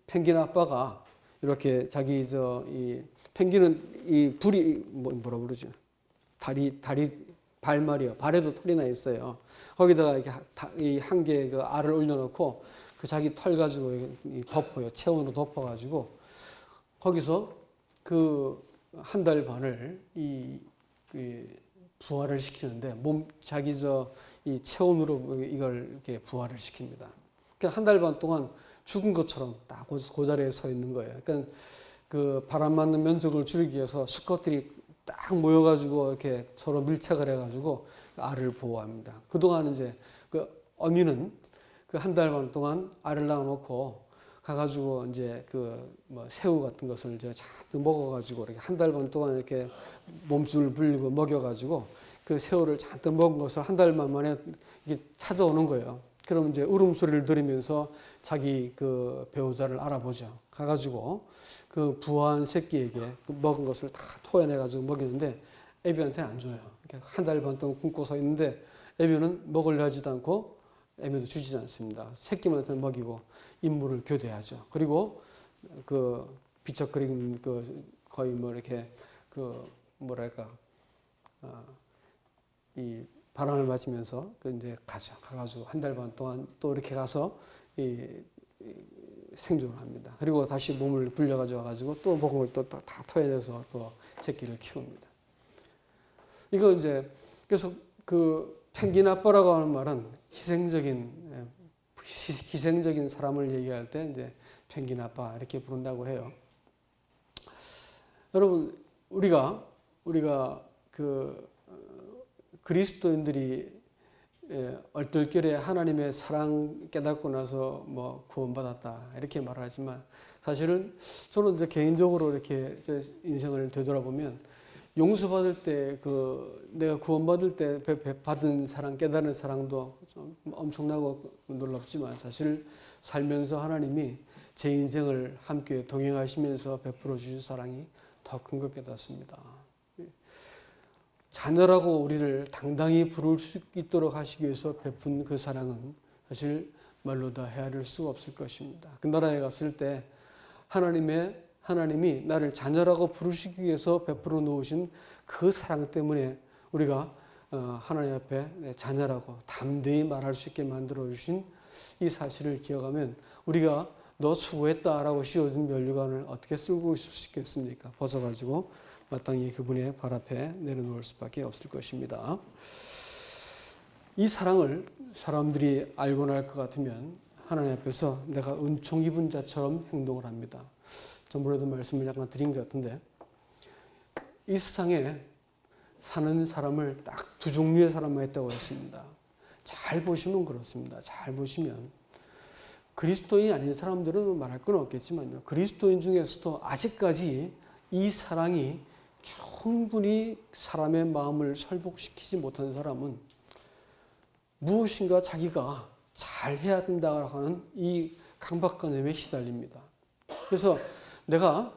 펭귄 아빠가 이렇게 자기 이 펭귄은 이 불이 뭐라 그러죠? 다리 발말이요. 발에도 털이 나 있어요. 거기다가 이렇게 한 개 그 알을 올려놓고 그 자기 털 가지고 덮어요. 체온으로 덮어가지고 거기서 한 달 반을 부화를 시키는데 자기 이 체온으로 이걸 이렇게 부화를 시킵니다. 그러니까 한 달 반 동안 죽은 것처럼 딱 그 자리에 서 있는 거예요. 그러니까 그 바람 맞는 면적을 줄이기 위해서 수컷들이 딱 모여가지고 이렇게 서로 밀착을 해가지고 알을 보호합니다. 그동안 이제 그 어미는 그 한 달 반 동안 알을 낳아놓고 가가지고 이제 새우 같은 것을 이제 잔뜩 먹어가지고 이렇게 한 달 반 동안 이렇게 몸집을 불리고 먹여가지고 그 새우를 잔뜩 먹은 것을 한 달 만에 이게 찾아오는 거예요. 그럼 이제 울음소리를 들으면서 자기 그 배우자를 알아보죠. 가가지고 그 부화한 새끼에게 먹은 것을 다 토해내가지고 먹이는데 애비한테는 안 줘요. 한 달 반 동안 굶고 서 있는데 애비는 먹으려 하지도 않고 애비도 주지 않습니다. 새끼만한테는 먹이고 임무를 교대하죠. 그리고 비척거리는 거의 이렇게 이 바람을 맞으면서 이제 가죠. 가가지고 한 달 반 동안 또 이렇게 가서 생존을 합니다. 그리고 다시 몸을 불려가지고 와가지고 또 먹은 걸 또 다 토해내서 또 새끼를 키웁니다. 이거 이제 그래서 펭귄 아빠라고 하는 말은 희생적인 사람을 얘기할 때 이제 펭귄 아빠 이렇게 부른다고 해요. 여러분 우리가 그리스도인들이 얼떨결에 하나님의 사랑 깨닫고 나서 구원받았다 이렇게 말하지만 사실은 저는 이제 개인적으로 이렇게 인생을 되돌아보면 용서받을 때 내가 구원받을 때 받은 사랑 깨달은 사랑도 좀 엄청나고 놀랍지만 사실 살면서 하나님이 제 인생을 함께 동행하시면서 베풀어 주신 사랑이 더 큰 것 깨닫습니다. 자녀라고 우리를 당당히 부를 수 있도록 하시기 위해서 베푼 그 사랑은 사실 말로 다 헤아릴 수가 없을 것입니다. 그 나라에 갔을 때 하나님이 나를 자녀라고 부르시기 위해서 베풀어 놓으신 그 사랑 때문에 우리가 하나님 앞에 자녀라고 담대히 말할 수 있게 만들어 주신 이 사실을 기억하면 우리가 너 수고했다라고 씌워준 면류관을 어떻게 쓸고 있을 수 있겠습니까? 벗어가지고 마땅히 그분의 발 앞에 내려놓을 수밖에 없을 것입니다. 이 사랑을 사람들이 알고 날 것 같으면 하나님 앞에서 내가 은총 입은 자처럼 행동을 합니다. 전번에도 말씀을 약간 드린 것 같은데 이 세상에 사는 사람을 딱 두 종류의 사람만 있다고 했습니다. 잘 보시면 그렇습니다. 잘 보시면 그리스도인이 아닌 사람들은 말할 건 없겠지만요. 그리스도인 중에서도 아직까지 이 사랑이 충분히 사람의 마음을 설복시키지 못한 사람은 무엇인가 자기가 잘해야 된다고 하는 이 강박관념에 시달립니다. 그래서 내가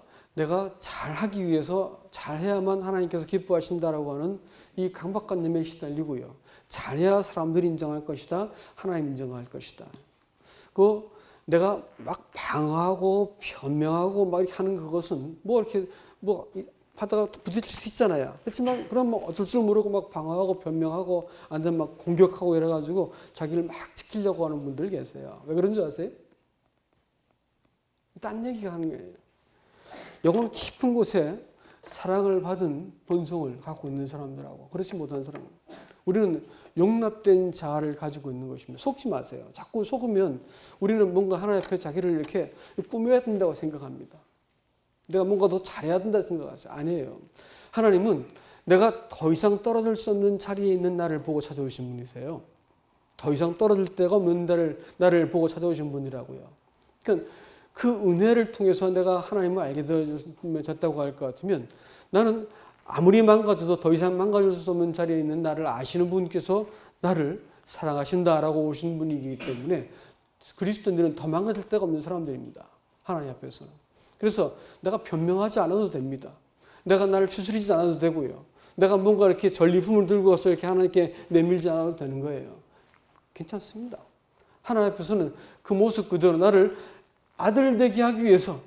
잘하기 위해서 잘해야만 하나님께서 기뻐하신다라고 하는 이 강박관념에 시달리고요. 잘해야 사람들이 인정할 것이다. 하나님 인정할 것이다. 그 내가 막 방어하고 변명하고 막 이렇게 하는 그것은 뭐 이렇게 뭐 하다가 부딪힐 수 있잖아요. 그렇지만 그럼 뭐 어쩔 줄 모르고 막 방어하고 변명하고 안 되면 막 공격하고 이래가지고 자기를 막 지키려고 하는 분들 계세요. 왜 그런 줄 아세요? 딴 얘기가 하는 거예요. 영혼 깊은 곳에 사랑을 받은 본성을 갖고 있는 사람들하고 그렇지 못한 사람은 우리는 용납된 자아를 가지고 있는 것입니다. 속지 마세요. 자꾸 속으면 우리는 뭔가 하나님 앞에 자기를 이렇게 꾸며야 된다고 생각합니다. 내가 뭔가 더 잘해야 된다고 생각하세요. 아니에요. 하나님은 내가 더 이상 떨어질 수 없는 자리에 있는 나를 보고 찾아오신 분이세요. 더 이상 떨어질 데가 없는 나를 보고 찾아오신 분이라고요. 그러니까 그 은혜를 통해서 내가 하나님을 알게 되었다고 할 것 같으면 나는 아무리 망가져도 더 이상 망가질 수 없는 자리에 있는 나를 아시는 분께서 나를 사랑하신다라고 오신 분이기 때문에 그리스도인들은 더 망가질 데가 없는 사람들입니다. 하나님 앞에서는. 그래서 내가 변명하지 않아도 됩니다. 내가 나를 추스리지 않아도 되고요. 내가 뭔가 이렇게 전리품을 들고 와서 이렇게 하나님께 내밀지 않아도 되는 거예요. 괜찮습니다. 하나님 앞에서는 그 모습 그대로 나를 아들 되게 하기 위해서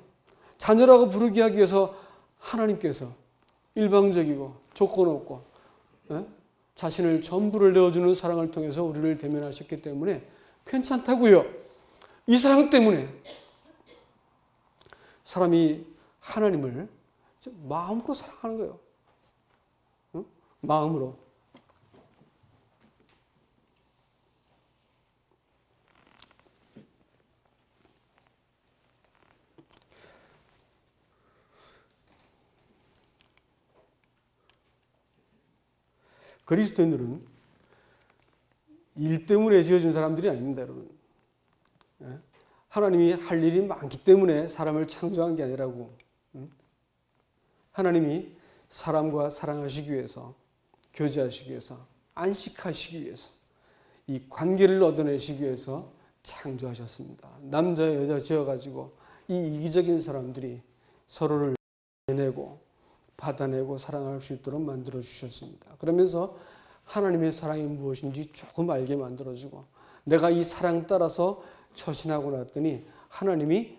자녀라고 부르게 하기 위해서 하나님께서 일방적이고 조건 없고 자신을 전부를 내어주는 사랑을 통해서 우리를 대면하셨기 때문에 괜찮다고요. 이 사랑 때문에 사람이 하나님을 마음으로 사랑하는 거예요. 마음으로. 그리스도인들은 일 때문에 지어진 사람들이 아닙니다, 여러분. 하나님이 할 일이 많기 때문에 사람을 창조한 게 아니라고. 하나님이 사람과 사랑하시기 위해서, 교제하시기 위해서, 안식하시기 위해서, 이 관계를 얻어내시기 위해서 창조하셨습니다. 남자 여자 지어가지고 이 이기적인 사람들이 서로를 내고 받아내고 사랑할 수 있도록 만들어 주셨습니다. 그러면서 하나님의 사랑이 무엇인지 조금 알게 만들어주고 내가 이 사랑 따라서 처신하고 났더니 하나님이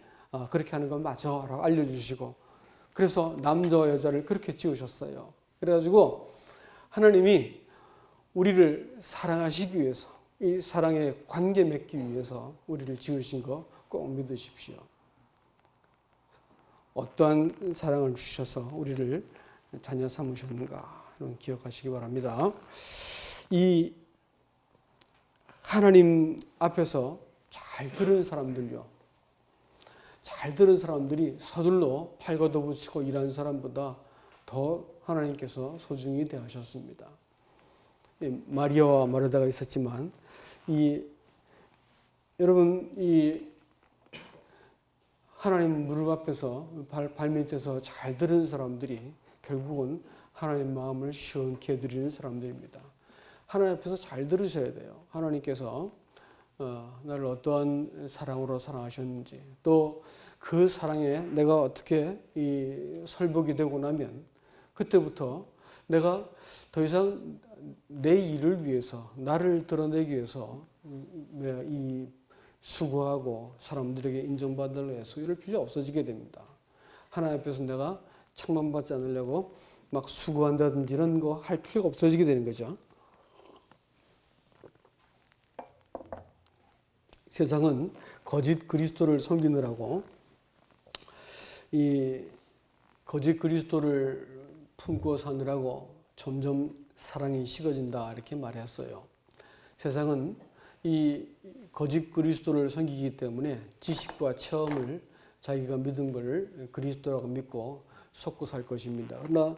그렇게 하는 건 맞아라고 알려주시고 그래서 남자와 여자를 그렇게 지으셨어요. 그래가지고 하나님이 우리를 사랑하시기 위해서 이 사랑의 관계 맺기 위해서 우리를 지으신 거 꼭 믿으십시오. 어떠한 사랑을 주셔서 우리를 자녀 삼으셨는가 기억하시기 바랍니다. 이 하나님 앞에서 잘 들은 사람들요. 잘 들은 사람들이 서둘러 팔 걷어붙이고 일하는 사람보다 더 하나님께서 소중히 대하셨습니다. 마리아와 마르다가 있었지만 여러분 하나님 무릎 앞에서 발 밑에서 잘 들은 사람들이 결국은 하나님 마음을 시원케 해드리는 사람들입니다. 하나님 앞에서 잘 들으셔야 돼요. 하나님께서 나를 어떠한 사랑으로 사랑하셨는지 또 그 사랑에 내가 어떻게 설복이 되고 나면 그때부터 내가 더 이상 내 일을 위해서 나를 드러내기 위해서 수고하고 사람들에게 인정받으려 해서 이럴 필요 없어지게 됩니다. 하나님 앞에서 내가 책망받지 않으려고 막 수고한다든지 이런 거 할 필요가 없어지게 되는 거죠. 세상은 거짓 그리스도를 섬기느라고 이 거짓 그리스도를 품고 사느라고 점점 사랑이 식어진다 이렇게 말했어요. 세상은 이 거짓 그리스도를 섬기기 때문에 지식과 체험을 자기가 믿은 걸 그리스도라고 믿고 속고 살 것입니다. 그러나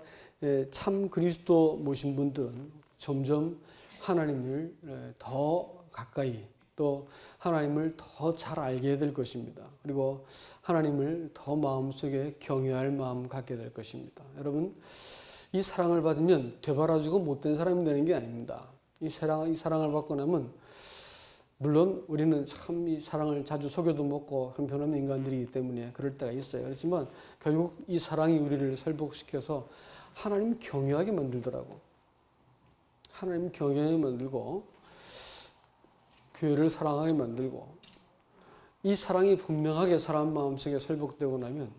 참 그리스도 모신 분들은 점점 하나님을 더 가까이 또 하나님을 더 잘 알게 될 것입니다. 그리고 하나님을 더 마음속에 경외할 마음 갖게 될 것입니다. 여러분, 이 사랑을 받으면 되바라지고 못된 사람이 되는 게 아닙니다. 이 사랑을 받고 나면 물론 우리는 참 이 사랑을 자주 속여도 먹고 형편없는 인간들이기 때문에 그럴 때가 있어요. 그렇지만 결국 이 사랑이 우리를 설복시켜서 하나님 경외하게 만들더라고. 하나님 경외하게 만들고 교회를 사랑하게 만들고 이 사랑이 분명하게 사람 마음속에 설복되고 나면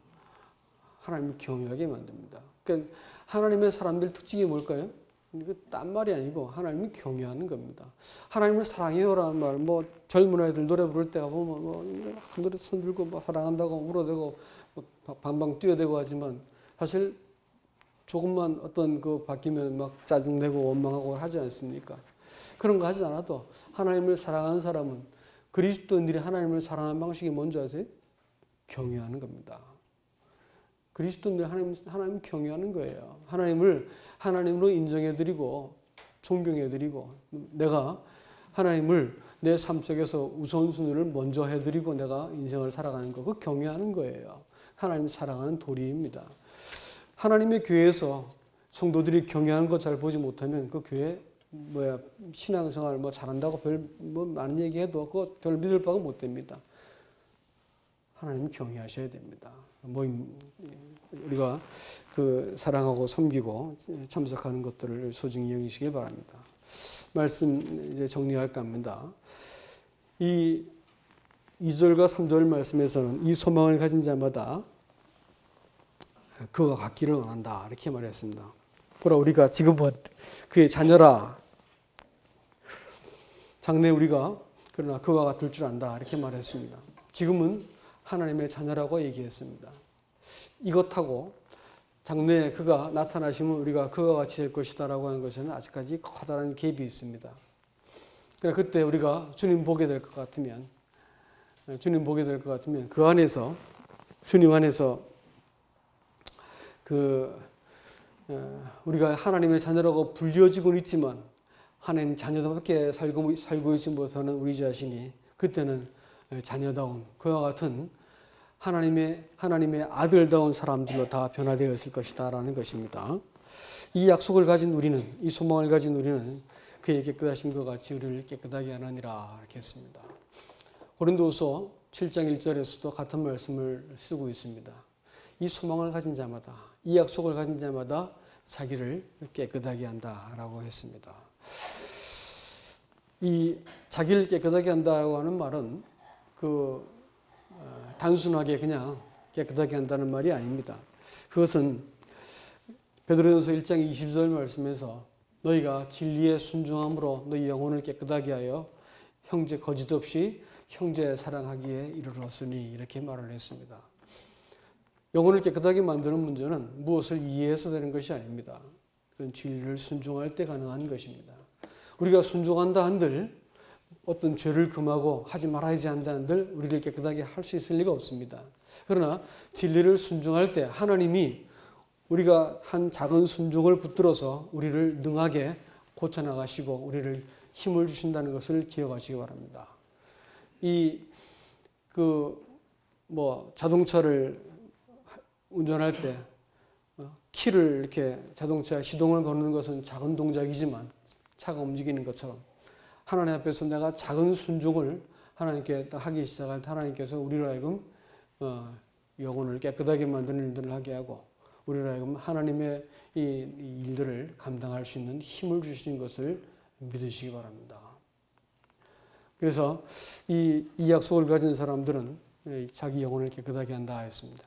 하나님을 경외하게 만듭니다. 그러니까 하나님의 사람들 특징이 뭘까요? 이거 딴 말이 아니고 하나님을 경외하는 겁니다. 하나님을 사랑해요라는 말, 뭐 젊은 아이들 노래 부를 때 보면 노래 손 들고 뭐 사랑한다고 울어대고 뭐 방방 뛰어대고 하지만 사실 조금만 어떤 그 바뀌면 막 짜증내고 원망하고 하지 않습니까? 그런 거 하지 않아도 하나님을 사랑하는 사람은 그리스도인들이 하나님을 사랑하는 방식이 뭔지 아세요? 경외하는 겁니다. 그리스도인들 하나님 경외하는 거예요. 하나님을 하나님으로 인정해드리고 존경해드리고 내가 하나님을 내 삶 속에서 우선순위를 먼저 해드리고 내가 인생을 살아가는 거, 그 경외하는 거예요. 하나님 사랑하는 도리입니다. 하나님의 교회에서 성도들이 경외하는 거 잘 보지 못하면 그 교회 신앙생활 잘한다고 많은 얘기해도 그거 별 믿을 바가 못 됩니다. 하나님 경외하셔야 됩니다. 모임 우리가 그 사랑하고 섬기고 참석하는 것들을 소중히 여기시길 바랍니다. 말씀 이제 정리할까 합니다. 이 2절과 3절 말씀에서는 이 소망을 가진 자마다 그와 같기를 원한다 이렇게 말했습니다. 보라 우리가 지금은 그의 자녀라. 장래 우리가 그러나 그와 같을 줄 안다 이렇게 말했습니다. 지금은 하나님의 자녀라고 얘기했습니다. 이것하고 장래에 그가 나타나시면 우리가 그와 같이 될 것이다 라고 하는 것에는 아직까지 커다란 갭이 있습니다. 그러나 그때 우리가 주님 보게 될 것 같으면 그 안에서 주님 안에서 우리가 하나님의 자녀라고 불려지고는 있지만 하나님 자녀답게 살고 있지 못하는 우리 자신이 그때는 자녀다운 그와 같은 하나님의 아들다운 사람들로 다 변화되어 있을 것이다 라는 것입니다. 이 약속을 가진 우리는, 이 소망을 가진 우리는 그의 깨끗하심과 같이 우리를 깨끗하게 하느니라 이렇게 했습니다. 고린도후서 7장 1절에서도 같은 말씀을 쓰고 있습니다. 이 소망을 가진 자마다, 이 약속을 가진 자마다 자기를 깨끗하게 한다라고 했습니다. 이 자기를 깨끗하게 한다고 하는 말은 단순하게 그냥 깨끗하게 한다는 말이 아닙니다. 그것은 베드로전서 1장 20절 말씀에서 너희가 진리에 순종함으로 너희 영혼을 깨끗하게 하여 형제 거짓 없이 형제 사랑하기에 이르렀으니 이렇게 말을 했습니다. 영혼을 깨끗하게 만드는 문제는 무엇을 이해해서 되는 것이 아닙니다. 그건 진리를 순종할 때 가능한 것입니다. 우리가 순종한다 한들 어떤 죄를 금하고 하지 말아야지 한다 한들 우리를 깨끗하게 할 수 있을 리가 없습니다. 그러나 진리를 순종할 때 하나님이 우리가 한 작은 순종을 붙들어서 우리를 능하게 고쳐나가시고 우리를 힘을 주신다는 것을 기억하시기 바랍니다. 자동차를 운전할 때 키를 이렇게 자동차 시동을 거는 것은 작은 동작이지만 차가 움직이는 것처럼 하나님 앞에서 내가 작은 순종을 하나님께 하기 시작할 때 하나님께서 우리로 하여금 영혼을 깨끗하게 만드는 일들을 하게 하고 우리로 하여금 하나님의 이 일들을 감당할 수 있는 힘을 주시는 것을 믿으시기 바랍니다. 그래서 이 약속을 가진 사람들은 자기 영혼을 깨끗하게 한다 했습니다.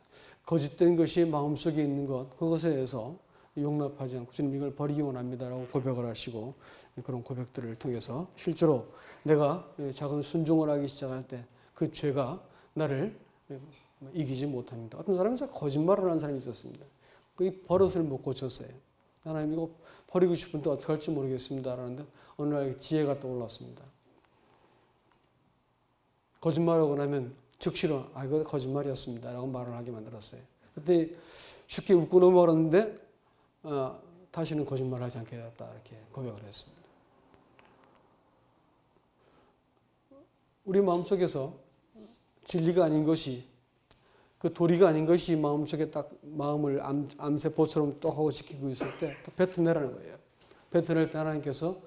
거짓된 것이 마음속에 있는 것, 그것에 대해서 용납하지 않고 주님 이걸 버리기 원합니다라고 고백을 하시고 그런 고백들을 통해서 실제로 내가 작은 순종을 하기 시작할 때 그 죄가 나를 이기지 못합니다. 어떤 사람은 거짓말을 하는 사람이 있었습니다. 그 버릇을 못 고쳤어요. 하나님 이거 버리고 싶은데 어떻게 할지 모르겠습니다. 라는데 어느 날 지혜가 떠올랐습니다. 거짓말하고 나면 즉시로 이거 거짓말이었습니다. 라고 말을 하게 만들었어요. 그때 쉽게 웃고 넘어갔는데 다시는 거짓말하지 않게 되었다. 이렇게 고백을 했습니다. 우리 마음속에서 진리가 아닌 것이, 그 도리가 아닌 것이 마음속에 딱 마음을 암세포처럼 또 하고 지키고 있을 때 뱉어내라는 거예요. 뱉어낼 때 하나님께서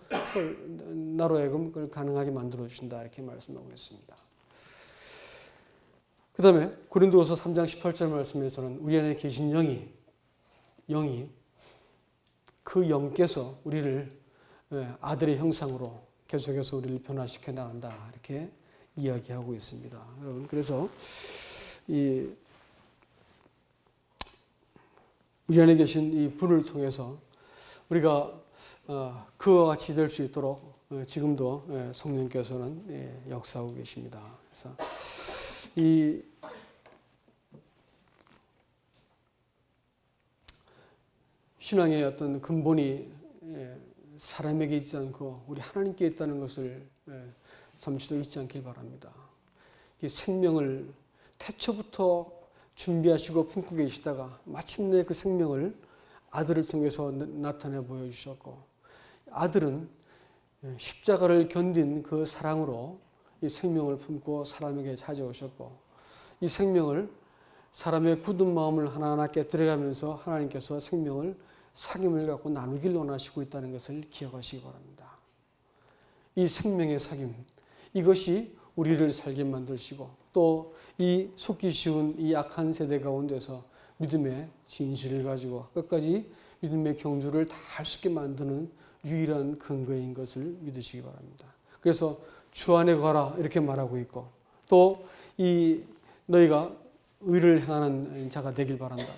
나로 하여금 그걸 가능하게 만들어 주신다, 이렇게 말씀하고 있습니다. 그 다음에 고린도후서 3장 18절 말씀에서는 우리 안에 계신 영이 그 영께서 우리를 아들의 형상으로 계속해서 우리를 변화시켜 나간다, 이렇게 이야기하고 있습니다. 여러분, 그래서 우리 안에 계신 이 분을 통해서 우리가 그와 같이 될 수 있도록 지금도 성령께서는 역사하고 계십니다. 그래서 이 신앙의 어떤 근본이 사람에게 있지 않고 우리 하나님께 있다는 것을 잠시도 잊지 않길 바랍니다. 생명을 태초부터 준비하시고 품고 계시다가 마침내 그 생명을 아들을 통해서 나타내 보여주셨고, 아들은 십자가를 견딘 그 사랑으로 이 생명을 품고 사람에게 찾아오셨고, 이 생명을 사람의 굳은 마음을 하나하나 깨뜨려가면서 하나님께서 생명을 사귐을 갖고 나누길 원하시고 있다는 것을 기억하시기 바랍니다. 이 생명의 사귐, 이것이 우리를 살게 만드시고 또 이 속기 쉬운 이 악한 세대 가운데서 믿음의 진실을 가지고 끝까지 믿음의 경주를 다 할 수 있게 만드는 유일한 근거인 것을 믿으시기 바랍니다. 그래서 주 안에 가라, 이렇게 말하고 있고, 또 이 너희가 의를 행하는 자가 되길 바란다.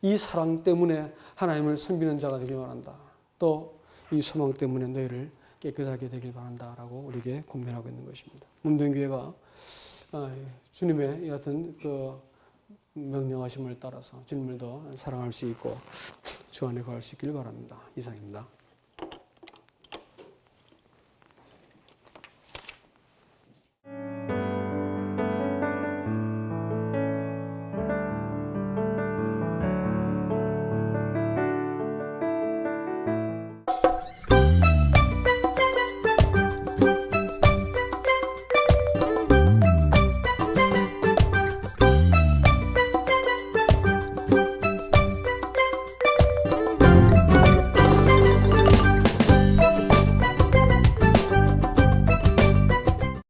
이 사랑 때문에 하나님을 섬기는 자가 되길 바란다. 또 이 소망 때문에 너희를 깨끗하게 되길 바란다라고 우리에게 권면하고 있는 것입니다. 문den교회가 주님의 어떤 그 명령하심을 따라서 주님을 더 사랑할 수 있고 주 안에 거할 수 있길 바랍니다. 이상입니다.